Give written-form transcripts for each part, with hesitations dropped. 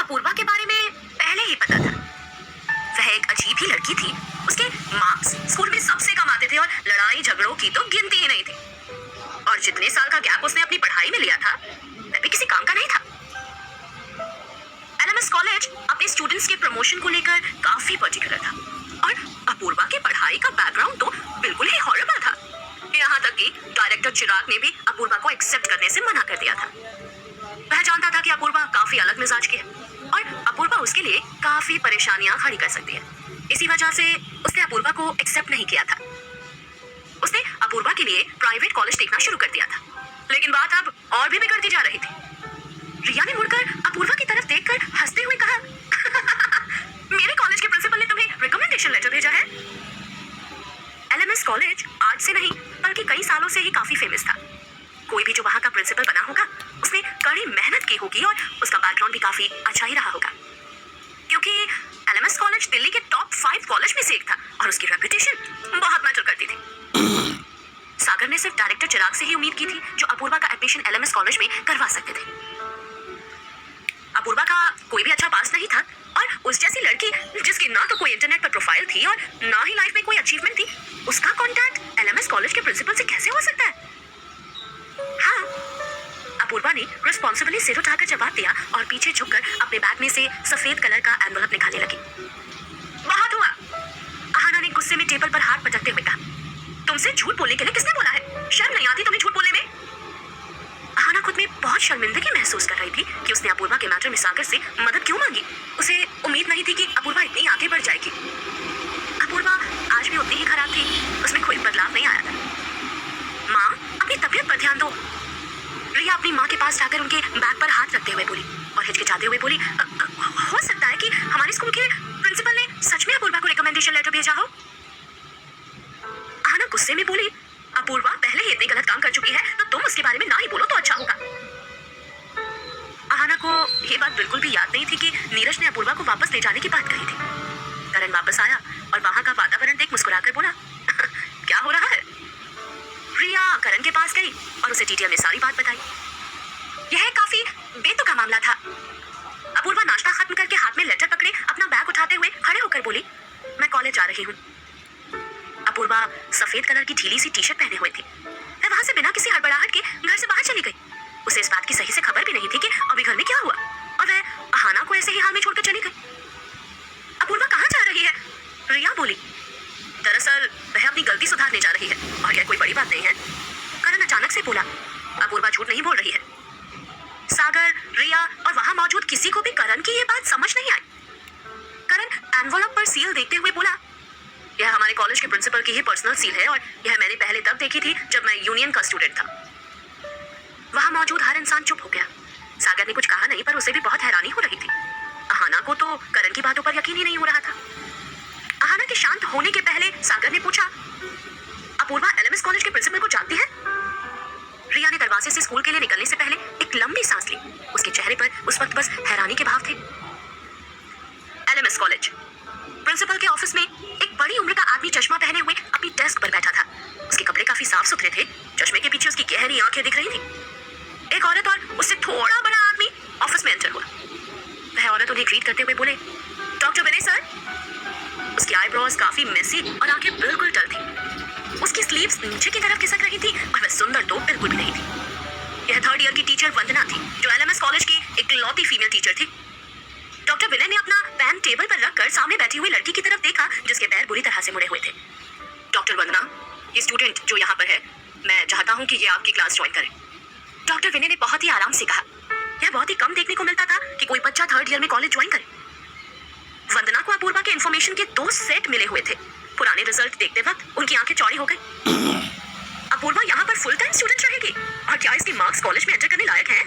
अपूर्वा के बारे में पहले ही पता था। वह एक अजीब ही लड़की थी। उसके मार्क्स स्कूल में सबसे कम आते थे और लड़ाई झगड़ों की तो गिनती ही नहीं थी। और जितने साल का गैप उसने अपनी पढ़ाई में लिया था वह भी किसी काम का नहीं था। एलएमएस कॉलेज अपने स्टूडेंट्स के प्रमोशन को लेकर काफी पर्टिकुलर था और अपूर्वा की पढ़ाई का बैकग्राउंड तो बिल्कुल ही हॉरिबल था। यहाँ तक कि डायरेक्टर चिराग ने भी अपूर्वा को एक्सेप्ट करने से मना कर दिया था। वह जानता था कि अपूर्वा काफी अलग मिजाज की है और अपूर्वा उसके लिए काफी परेशानियां खड़ी कर सकती है। इसी वजह से उसने अपूर्वा को एक्सेप्ट नहीं किया था। उसने अपूर्वा के लिए प्राइवेट कॉलेज देखना शुरू कर दिया था। लेकिन बात अब और भी बिगड़ती जा रही थी। रिया ने मुड़कर अपूर्वा की तरफ देखकर हंसते हुए कहा, मेरे कॉलेज के प्रिंसिपल ने तुम्हें रिकमेंडेशन लेटर भेजा है। एलएमएस कॉलेज आज से नहीं बल्कि कई सालों से ही काफी फेमस था। कोई भी जो वहां का प्रिंसिपल बना होगा उसने कड़ी मेहनत की होगी और उसका बैकग्राउंड भी काफी अच्छा ही रहा होगा, क्योंकि एलएमएस कॉलेज दिल्ली के टॉप 5 कॉलेज में से एक था और उसकी रेपुटेशन बहुत मैटर करती थी। सागर ने सिर्फ डायरेक्टर चिराग से ही उम्मीद की थी जो अपूर्वा का एडमिशन एलएमएस कॉलेज में करवा सकते थे। अपूर्वा का कोई भी अच्छा पास नहीं था और उस जैसी लड़की जिसकी ना तो कोई इंटरनेट पर प्रोफाइल थी और ना ही लाइफ में कोई अचीवमेंट थी, उसका कांटेक्ट एलएमएस कॉलेज के प्रिंसिपल से कैसे हो सकता है? हाँ, अपूर्वा ने रिस्पॉन्सिबली सिर उठाकर जवाब दिया और पीछे झुककर अपने बैग में से सफेद कलर का एनवलप निकालने लगी। बहुत हुआ, अहाना ने गुस्से में टेबल पर हाथ पटकते हुए कहा, तुमसे झूठ बोलने के लिए किसने बोला है? शर्म नहीं आती तुम्हें झूठ बोलने में? अहाना खुद में बहुत शर्मिंदगी महसूस कर रही थी कि उसने अपूर्वा के मैटर में सागर से मदद क्यों मांगी। उसे उम्मीद नहीं थी कि अपूर्वा इतनी आगे बढ़ जाएगी। अपूर्वा आज भी उतनी ही खराब थी, उसमें कोई बदलाव नहीं आया था। माँ, अपनी तबीयत पर ध्यान दो। रिया अपनी माँ के पास जाकर उनके बैग पर हाथ रखते हुए बोली और हिचकिचाते हुए बोली, हो सकता है कि हमारे स्कूल के प्रिंसिपल ने सच में अपूर्वा को रिकमेंडेशन लेटर भेजा हो। अहाना गुस्से में बोली, अपूर्वा पहले ही इतने गलत काम कर चुकी है तो तुम उसके बारे में ना ही बोलो तो अच्छा होगा। अहाना को ये बात बिल्कुल भी याद नहीं थी कि नीरज ने अपूर्वा को वापस ले जाने की बात कही थी। करण वापस आया और वहां का वातावरण देख मुस्कुराकर बोला, क्या हो रहा है? रिया करण के पास गई और उसे डिटेल में सारी बात बताई। यह काफी बेतुका मामला था। अपूर्वा नाश्ता खत्म करके हाथ में लेटर पकड़े अपना बैग उठाते हुए खड़े होकर बोली, मैं कॉलेज जा रही हूँ। अपूर्वा सफेद कलर की ढीली सी टी-शर्ट पहने हुए थी। वह वहां से बिना किसी हड़बड़ाहट के घर से बाहर चली गई। उसे इस बात की सही से खबर भी नहीं थी कि अभी घर में क्या हुआ और वह अहाना को ऐसे ही हाल में छोड़कर चली गई। अपूर्वा कहाँ जा रही है? रिया बोली, दरअसल वह अपनी गलती सुधारने जा रही है और यह कोई बड़ी बात नहीं है। करण अचानक से बोला, अपूर्वा झूठ नहीं बोल रही है। सागर, रिया और वहां मौजूद किसी को भी करण की ये बात समझ नहीं आई। करण एनवलप पर सील देखते हुए बोला, यह हमारे कॉलेज के प्रिंसिपल की ही पर्सनल सील है और यह मैंने पहले तब देखी थी जब मैं यूनियन का स्टूडेंट था। वहां मौजूद हर इंसान चुप हो गया। सागर ने कुछ कहा नहीं पर उसे भी बहुत हैरानी हो रही थी। अहाना को तो करण की बातों पर यकीन ही नहीं हो रहा था। अहाना के शांत होने के पहले सागर ने पूछा, अपूर्वा एलएमएस कॉलेज के प्रिंसिपल को जानती है? रिया ने दरवाजे से स्कूल के लिए निकलने से पहले एक लंबी सांस ली। उसके चेहरे पर उस वक्त बस हैरानी के भाव थे। एलएमएस कॉलेज प्रिंसिपल के ऑफिस में एक बड़ी उम्र का आदमी चश्मा पहने हुए अपनी डेस्क पर बैठा था। उसके कपड़े काफी साफ सुथरे थे। चश्मे के पीछे उसकी गहरी आंखें दिख रही थी। एक औरत और उससे थोड़ा बड़ा आदमी ऑफिस में एंटर हुआ। वह औरत उन्हें ग्रीट करते हुए बोले, डॉक्टर विनय सर। उसकी आईब्रोज काफी मेसी और आंखें बिल्कुल डल थी। उसकी स्लीव्स नीचे की तरफ खिसक रही थी और वह सुंदर तो बिल्कुल भी नहीं थी। यह 3rd ईयर की टीचर वंदना थी जो एलएमएस कॉलेज की इकलौती फीमेल टीचर थी। डॉक्टर विनय ने अपना पेन टेबल पर रखकर सामने बैठी हुई लड़की की तरफ देखा जिसके पैर बुरी तरह से मुड़े हुए थे। डॉक्टर वंदना, ये स्टूडेंट जो यहाँ पर है, मैं चाहता हूँ कि ये आपकी क्लास ज्वाइन करे। डॉक्टर विनय ने बहुत ही आराम से कहा। यह बहुत ही कम देखने को मिलता था कि कोई बच्चा 3rd ईयर में कॉलेज ज्वाइन करे। वंदना को अपूर्वा के इन्फॉर्मेशन के 2 सेट मिले हुए थे। पुराने रिजल्ट देखते वक्त उनकी आंखें चौड़ी हो गई। अपूर्वा यहाँ पर फुल टाइम स्टूडेंट रहेगी और क्या इसके मार्क्स कॉलेज में एंटर करने लायक हैं?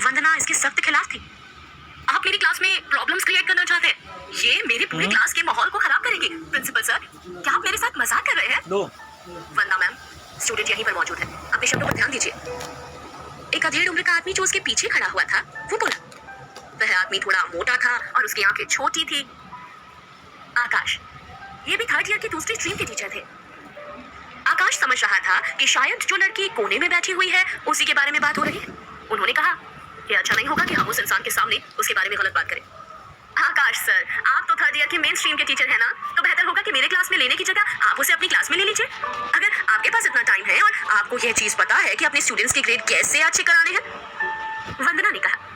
वंदना इसके सख्त खिलाफ थी। आप मेरी क्लास में प्रॉब्लम्स क्रिएट करना चाहते हैं? ये मेरी पूरी क्लास के माहौल को खराब करेंगे। प्रिंसिपल सर, क्या आप मेरे साथ मजाक कर रहे हैं? नो। वंदना मैम, स्टूडेंट यहीं पर मौजूद है, अपने शब्दों पर ध्यान दीजिए। एक अधेड़ उम्र का आदमी जो उसके पीछे खड़ा हुआ था वो बोला। वह आदमी थोड़ा मोटा था और उसकी आंखें छोटी थी। आकाश, ये भी 3rd ईयर की दूसरी स्ट्रीम के टीचर थे। आकाश समझ रहा था कि शायद जो लड़की कोने में बैठी हुई है उसी के बारे में बात हो रही है। उन्होंने कहा, ये अच्छा नहीं होगा कि हम उस इंसान के सामने उसके बारे में गलत बात करें। आकाश सर, आप तो थर्ड ईयर के मेन स्ट्रीम के टीचर हैं ना, तो बेहतर होगा कि मेरे क्लास में लेने की जगह आप उसे अपनी क्लास में ले लीजिए। अगर आपके पास इतना टाइम है और आपको यह चीज पता है कि अपने स्टूडेंट्स के ग्रेड कैसे अच्छे कराने हैं। वंदना ने कहा।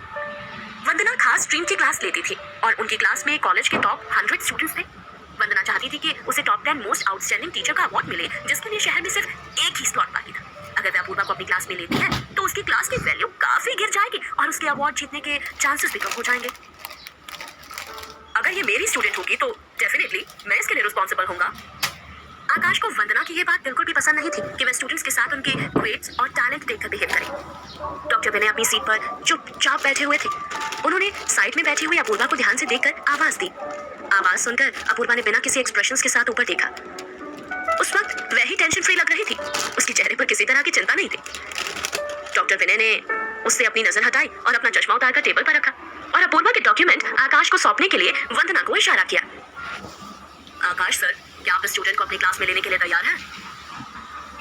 वंदना खास स्ट्रीम की क्लास लेती थी और उनकी क्लास में कॉलेज के टॉप 100 स्टूडेंट्स थे। वंदना चाहती थी कि उसे टॉप 10 मोस्ट आउटस्टैंडिंग टीचर का अवार्ड मिले, जिसके लिए शहर में सिर्फ एक ही स्लॉट बाकी था। अगर वह अपूर्वा को अपनी क्लास में लेती है तो उसकी क्लास की वैल्यू काफी गिर जाएगी और उसके अवार्ड जीतने के चांसेस भी कम हो जाएंगे। अगर ये मेरी स्टूडेंट होगी तो डेफिनेटली मैं इसके लिए रिस्पॉन्सिबल होऊंगा। आकाश को वंदना की ये बात बिल्कुल भी पसंद नहीं थी कि वह स्टूडेंट्स के साथ उनके ग्रेड्स और टैलेंट देखकर बिहेव करे। डॉक्टर विनय अपनी सीट पर चुपचाप बैठे हुए थे। उन्होंने साइड में बैठी हुई अपूर्वा को ध्यान से देखकर आवाज दी। आवाज सुनकर अपूर्वा ने बिना किसी एक्सप्रेशंस के साथ ऊपर देखा। उस वक्त वह ही टेंशन फ्री लग रही थी, उसके चेहरे पर किसी तरह की चिंता नहीं थी। डॉक्टर विनय ने उससे अपनी नजर हटाई और अपना चश्मा उतारकर टेबल पर रखा और अपूर्वा के डॉक्यूमेंट आकाश को सौंपने के लिए वंदना को इशारा किया। आकाश सर, क्या आप इस स्टूडेंट को अपनी क्लास में लेने के लिए तैयार हैं?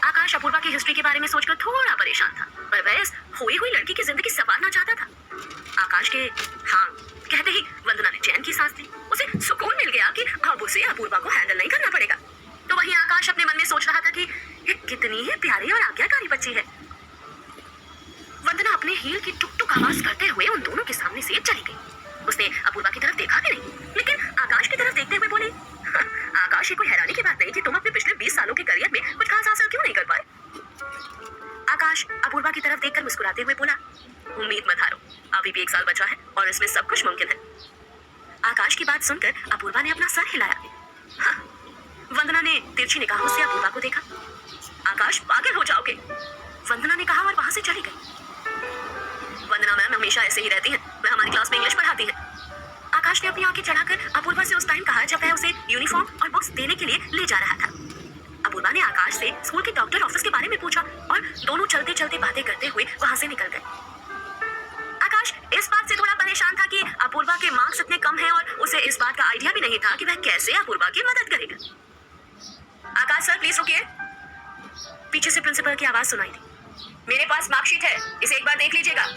आकाश अपूर्वा की हिस्ट्री के बारे में सोचकर थोड़ा परेशान था, पर वह इस खोई हुई लड़की की जिंदगी संवारना चाहता था। आकाश के हाँ कहते ही वंदना ने चैन की सांस ली। उसे सुकून मिल गया कि अब उसे अपूर्वा को हैंडल नहीं करना पड़ेगा। तो वहीं आकाश अपने मन में सोच रहा था कि ये कितनी ही प्यारी और आज्ञाकारी बच्ची है। वंदना अपने हील की टुक टुक आवाज करते हुए उन दोनों के सामने से चली गई। उसने अपूर्वा की तरफ देखा भी नहीं, लेकिन आकाश की तरफ देखते हुए बोली, आकाश, ये कोई हैरानी की बात नहीं कि तुम अपने पिछले 20 सालों के करियर में कुछ खास हासिल क्यों नहीं कर पाए? आकाश अपूर्वा की तरफ देखकर मुस्कुराते हुए बोला, उम्मीद मत हारो, अभी भी 1 साल बचा है और इसमें सब कुछ मुमकिन है। आकाश की बात सुनकर अपूर्वा ने अपना सर हिलाया। हाँ। वंदना ने तिरछी निगाहों से अपूर्वा को देखा। आकाश, पागल हो जाओगे, वंदना ने कहा और वहां से चली गई। वंदना मैम हमेशा ऐसे ही रहती हैं, वह हमारी क्लास में इंग्लिश पढ़ाती हैं। आकाश ने अपनी आंखें चढ़ाकर अपूर्वा से उस टाइम कहा जब वह उसे यूनिफॉर्म और बुक्स देने के लिए ले जा रहा था। अपूर्वा ने आकाश से स्कूल के डॉक्टर ऑफिस के बारे में पूछा और दोनों चलते चलते बातें करते हुए वहां से निकल गए। आकाश इस बात से थोड़ा परेशान था कि अपूर्वा के मार्क्स इतने कम हैं और उसे इस बात का आइडिया भी नहीं था कि वह कैसे अपूर्वा की मदद करेगा। आकाश सर, प्लीज रुकिए। पीछे से प्रिंसिपल की आवाज सुनाई दी। मेरे पास मार्कशीट है, इसे एक बार देख लीजिएगा।